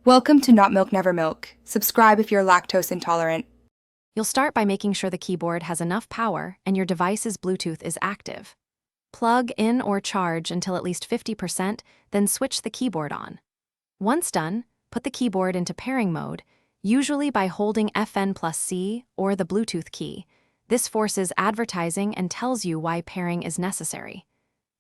Welcome to Not Milk Never Milk. Subscribe if you're lactose intolerant. You'll start by making sure the keyboard has enough power and your device's Bluetooth is active. Plug in or charge until at least 50%, then switch the keyboard on. Once done, put the keyboard into pairing mode, usually by holding FN+C or the Bluetooth key. This forces advertising and tells you why pairing is necessary.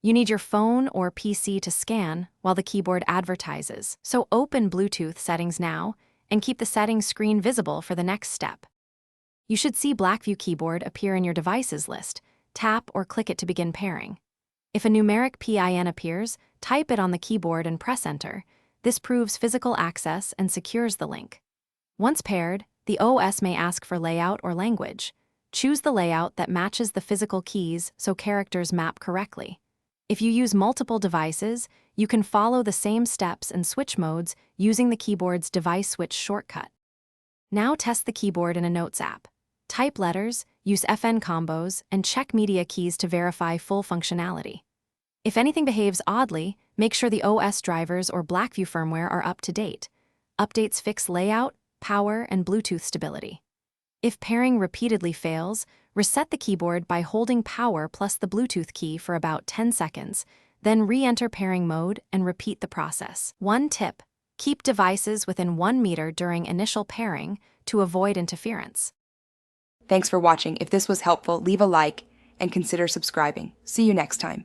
You need your phone or PC to scan while the keyboard advertises, so open Bluetooth settings now and keep the settings screen visible for the next step. You should see Blackview keyboard appear in your devices list. Tap or click it to begin pairing. If a numeric PIN appears, type it on the keyboard and press enter. This proves physical access and secures the link. Once paired, the OS may ask for layout or language. Choose the layout that matches the physical keys so characters map correctly. If you use multiple devices, you can follow the same steps and switch modes using the keyboard's device switch shortcut. Now test the keyboard in a Notes app. Type letters, use FN combos, and check media keys to verify full functionality. If anything behaves oddly, make sure the OS drivers or Blackview firmware are up to date. Updates fix layout, power, and Bluetooth stability. If pairing repeatedly fails, reset the keyboard by holding power plus the Bluetooth key for about 10 seconds, then re-enter pairing mode and repeat the process. One tip: keep devices within 1 meter during initial pairing to avoid interference. Thanks for watching. If this was helpful, leave a like and consider subscribing. See you next time.